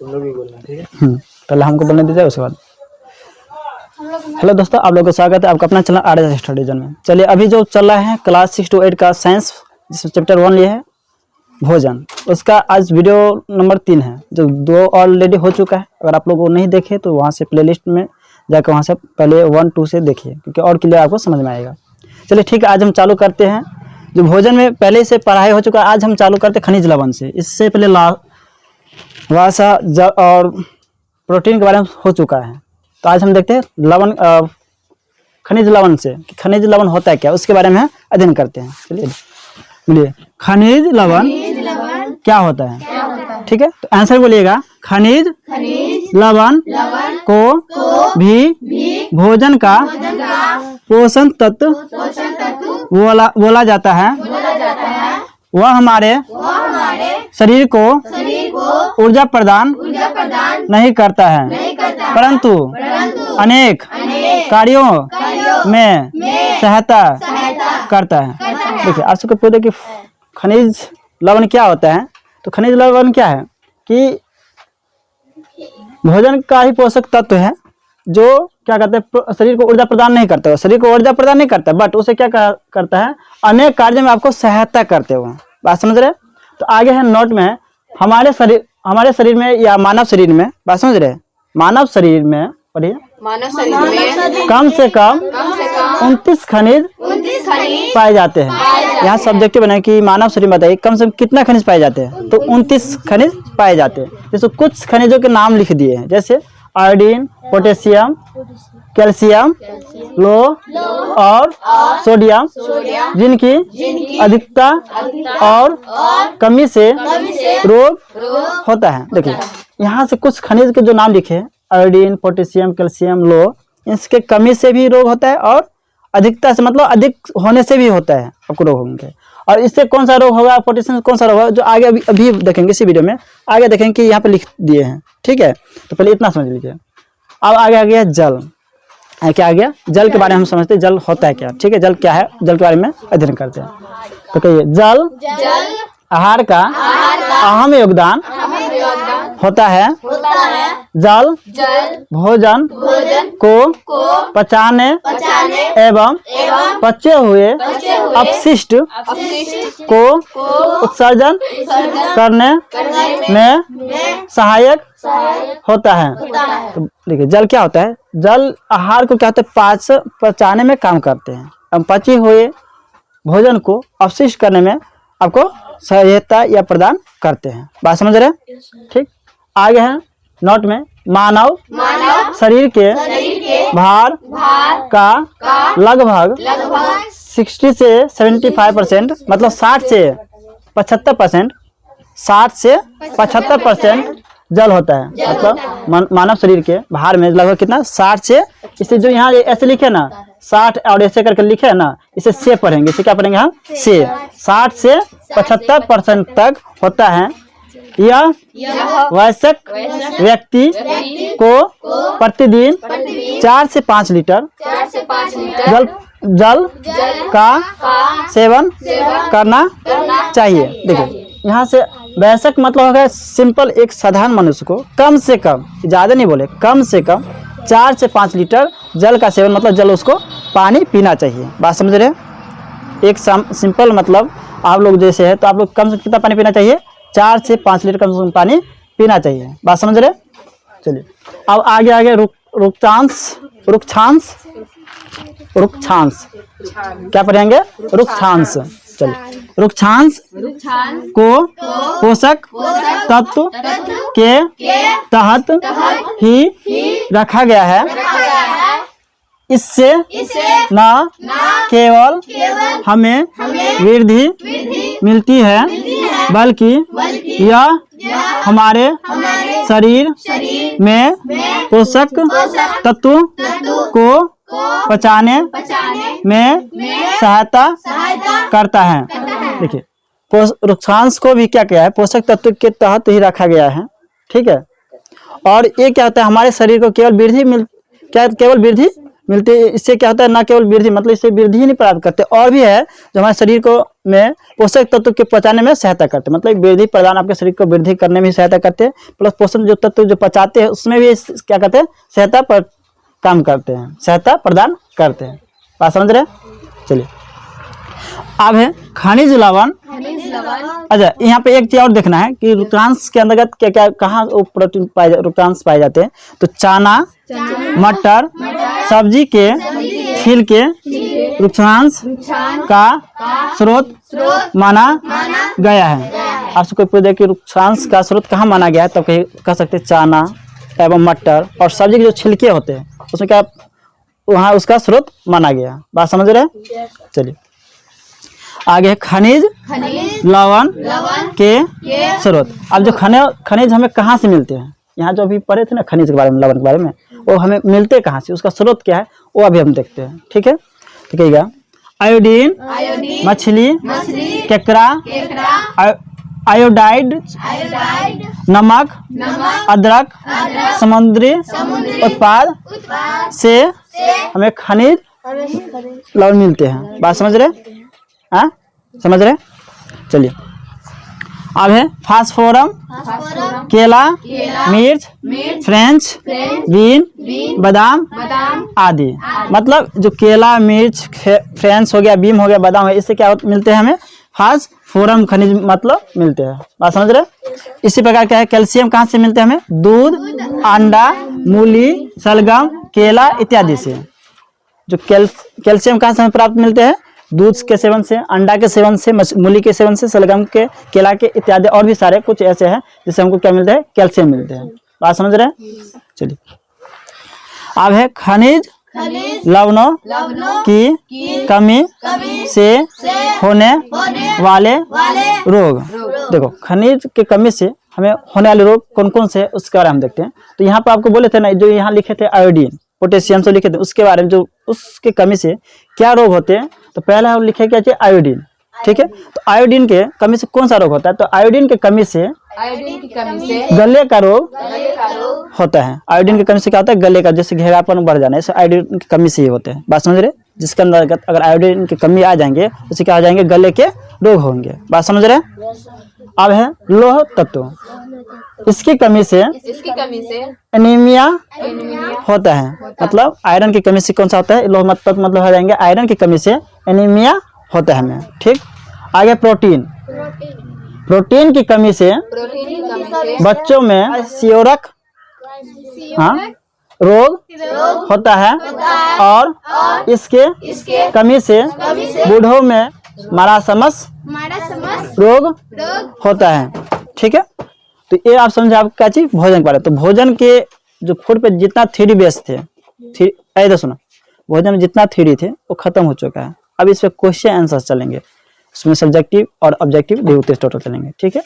तुम लोग भी बोलना, ठीक है? पहले हमको बोलने दीजिए, उसके बाद। हेलो दोस्तों, आप लोगों का स्वागत है आपका अपना चैनल आरएस स्टडी जोन में। चलिए, अभी जो चल रहा है क्लास 6 to 8 का साइंस, जिसमें चैप्टर 1 लिए है भोजन, उसका आज वीडियो नंबर 3 है, जो 2 ऑलरेडी हो चुका है। अगर आप लोगों को नहीं देखे तो वहाँ से प्लेलिस्ट में जाकर वहाँ से पहले 1 2 से देखिए, क्योंकि और क्लियर आपको समझ में आएगा। चलिए ठीक है, आज हम चालू करते हैं। जो भोजन में पहले से पढ़ाई हो चुका है, आज हम चालू करते हैं खनिज लवण से। इससे पहले वासा और प्रोटीन के बारे में हो चुका है, तो आज हम देखते हैं लवण, खनिज लवण से, कि खनिज लवण होता है क्या, उसके बारे में अध्ययन करते हैं। चलिए बोलिए, खनिज लवण क्या होता है? ठीक है, तो आंसर बोलिएगा, खनिज लवण को भी भोजन का पोषण तत्व बोला जाता है। वह हमारे शरीर को ऊर्जा प्रदान नहीं करता है, परंतु अनेक कार्यों में सहायता करता है। देखिए, आप सबको पूछे कि खनिज लवण क्या होता है, तो खनिज लवण क्या है कि भोजन का ही पोषक तत्व है, जो क्या कहते हैं, शरीर को ऊर्जा प्रदान नहीं करता है। शरीर को ऊर्जा प्रदान नहीं करता, बट उसे क्या करता है, अनेक कार्यों में आपको सहायता करते हुए। बात समझ रहे? तो आगे है नोट में, हमारे शरीर में या मानव शरीर में, बात समझ रहे, मानव शरीर में पढ़िए, कम से कम 29 खनिज पाए जाते हैं। यहाँ सब्जेक्टिव बना कि मानव शरीर में बताइए कम से कम कितना खनिज पाए जाते हैं, तो 29 खनिज पाए जाते हैं। जैसे कुछ खनिजों के नाम लिख दिए हैं, जैसे आयोडीन, पोटेशियम, कैल्शियम, लोह और सोडियम, जिनकी अधिकता और कमी से रोग होता है। देखिए, यहाँ से कुछ खनिज के जो नाम लिखे हैं, आयोडीन, पोटेशियम, कैल्शियम, लोह, इसके कमी से भी रोग होता है, और अधिकता से मतलब अधिक होने से भी होता है आपको रोग होंगे। और इससे कौन सा रोग होगा, पोटेशियम से कौन सा रोग होगा, जो आगे अभी देखेंगे इसी वीडियो में, आगे देखेंगे कि यहाँ पे लिख दिए हैं। ठीक है, तो पहले इतना समझ लीजिए। अब आगे आ गया जल। क्या आ गया? जल के बारे में हम समझते हैं, जल होता है क्या। ठीक है, जल क्या है, जल के बारे में अध्ययन करते हैं। तो कहिए, जल आहार का अहम योगदान होता है। जल भोजन को पचाने एवं पचे हुए अपशिष्ट को उत्सर्जन करने में सहायक होता है। तो देखिए, जल क्या होता है, जल आहार को क्या होता है, पचाने में काम करते हैं, एवं पचे हुए भोजन को अपशिष्ट करने में आपको सहायता या प्रदान करते हैं। बात समझ रहे हैं? ठीक, आगे है नोट में, मानव शरीर के भार का लगभग 60 से 75%, मतलब 60 से 75%, 60 से 75% जल होता है। मतलब मानव शरीर के भार में लगभग कितना, 60 से, इसे जो यहाँ ऐसे लिखे ना 60 और ऐसे करके लिखे है ना, इसे से पढ़ेंगे, इसे क्या पढ़ेंगे हम, से 60 से 75% तक होता है। यह वयस्क व्यक्ति को प्रतिदिन 4 से 5 लीटर जल का सेवन करना चाहिए। देखिए, यहाँ से वयस्क मतलब होगा सिंपल एक साधारण मनुष्य को कम से कम, ज़्यादा नहीं बोले, कम से कम 4 से 5 लीटर जल का सेवन, मतलब जल, उसको पानी पीना चाहिए। बात समझ रहे हैं? एक सिंपल मतलब आप लोग जैसे है, तो आप लोग कम से कितना पानी पीना चाहिए, 4 से 5 लीटर कम से कम पानी पीना चाहिए। बात समझ रहे? चलिए, अब आगे रुक्षांश क्या पढ़ेंगे, रुक्षांश। चलिए, रुक्षांश को पोषक तत्व के तहत ही रखा गया है। इससे न केवल हमें वृद्धि मिलती है, बल्कि यह हमारे शरीर में पोषक तत्वों को पचाने में सहायता करता है। देखिए, रुक्षांश को भी क्या किया है, पोषक तत्व के तहत ही रखा गया है। ठीक है, और ये क्या होता है, हमारे शरीर को केवल वृद्धि मिलती है। इससे क्या होता है, ना केवल वृद्धि, मतलब इससे वृद्धि ही नहीं प्राप्त करते, और भी है जो हमारे शरीर को में पोषक तत्व के पचाने में सहायता करते हैं। मतलब वृद्धि प्रदान, आपके शरीर को वृद्धि करने में सहायता करते हैं, प्लस पोषण जो तत्व जो पचाते हैं उसमें भी क्या कहते हैं, सहायता पर काम करते हैं, सहायता प्रदान करते हैं। बात समझ रहे हैं? चलिए अब है खनिज लवण। अच्छा, यहाँ पे एक चीज और देखना है कि रुक्तांश के अंतर्गत क्या क्या कहाँ प्रोटीन रुक्तांश पाए जाते हैं। तो चना, मटर, सब्जी के छिलके रुक्तांश का स्रोत माना गया है। आपसे कोई पूछे कि रुक्तांश का स्रोत कहाँ माना गया है, तो कह सकते हैं चना एवं मटर और सब्जी के जो छिलके होते हैं उसमें क्या वहाँ उसका स्रोत माना गया। बात समझ रहे हैं? चलिए आगे खनिज लवण के स्रोत। अब जो खनिज हमें कहाँ से मिलते हैं, यहाँ जो अभी पढ़े थे ना खनिज के बारे में, लवण के बारे में, वो हमें मिलते कहाँ से, उसका स्रोत क्या है वो अभी हम देखते हैं। ठीक है, तो कहिएगा आयोडीन मछली, केकड़ा, आयोडाइड नमक, अदरक, समुद्री उत्पाद से हमें खनिज लवण मिलते हैं। बात समझ रहे? हाँ समझ रहे? चलिए अब है फास्फोरम, केला, मिर्च, फ्रेंच बीन, बादाम आदि। मतलब जो केला, मिर्च, फ्रेंच हो गया, बीम हो गया, बादाम है, इससे क्या मिलते हैं हमें, फास्फोरम खनिज मतलब मिलते हैं। बात समझ रहे? इसी प्रकार क्या है, कैल्शियम कहाँ से मिलते हैं हमें, दूध, अंडा, मूली, सलगम, केला इत्यादि से। जो कैल्शियम कहाँ से हमें प्राप्त मिलते हैं, दूध के सेवन से, अंडा के सेवन से, मूली के सेवन से, सलगम के, केला के इत्यादि, और भी सारे कुछ ऐसे हैं जिससे हमको क्या मिलता है, कैल्शियम मिलते हैं। बात समझ रहे हैं? चलिए अब है खनिज लवणों की कमी से होने वाले रोग। देखो खनिज की कमी से हमें होने वाले रोग कौन कौन से, उसके बारे में हम देखते हैं। तो यहाँ पर आपको बोले थे ना, जो यहाँ लिखे थे आयोडीन, पोटेशियम से लिखे थे, उसके बारे में जो उसके कमी से क्या रोग होते हैं। तो पहले हम लिखे क्या चाहिए, आयोडीन। ठीक है, तो आयोडीन के कमी से कौन सा रोग होता है, तो आयोडीन की कमी से गले का रोग होता है। आयोडीन की कमी से क्या होता है, गले का जैसे घेरापन बढ़ जाना, ऐसे आयोडीन की कमी से ही होते हैं। बात समझ रहे? जिसके अंतर्गत अगर आयोडीन की कमी आ जाएंगे उससे क्या हो जाएंगे, गले के रोग होंगे। बात समझ रहे? अब है लौह तत्व, इसकी कमी से एनीमिया होता है। मतलब आयरन की कमी से कौन सा होता है, लौह तत्व मतलब हो जाएंगे आयरन की कमी से एनीमिया होता है हमें। ठीक, आगे प्रोटीन, प्रोटीन की कमी से बच्चों में सियोरक रोग होता है, और इसके कमी से बूढ़ों में मारासमस रोग होता है। ठीक है, तो ये आप समझे आप क्या चीज, भोजन के बारे में। तो भोजन के जो फूड पे जितना थ्योरी बेस थे, ऐसा सुनो, भोजन में जितना थ्योरी थे वो खत्म हो चुका है। अब इस पे क्वेश्चन आंसर चलेंगे, उसमें सब्जेक्टिव और ऑब्जेक्टिव दो टेस्ट टोटल चलेंगे। ठीक है।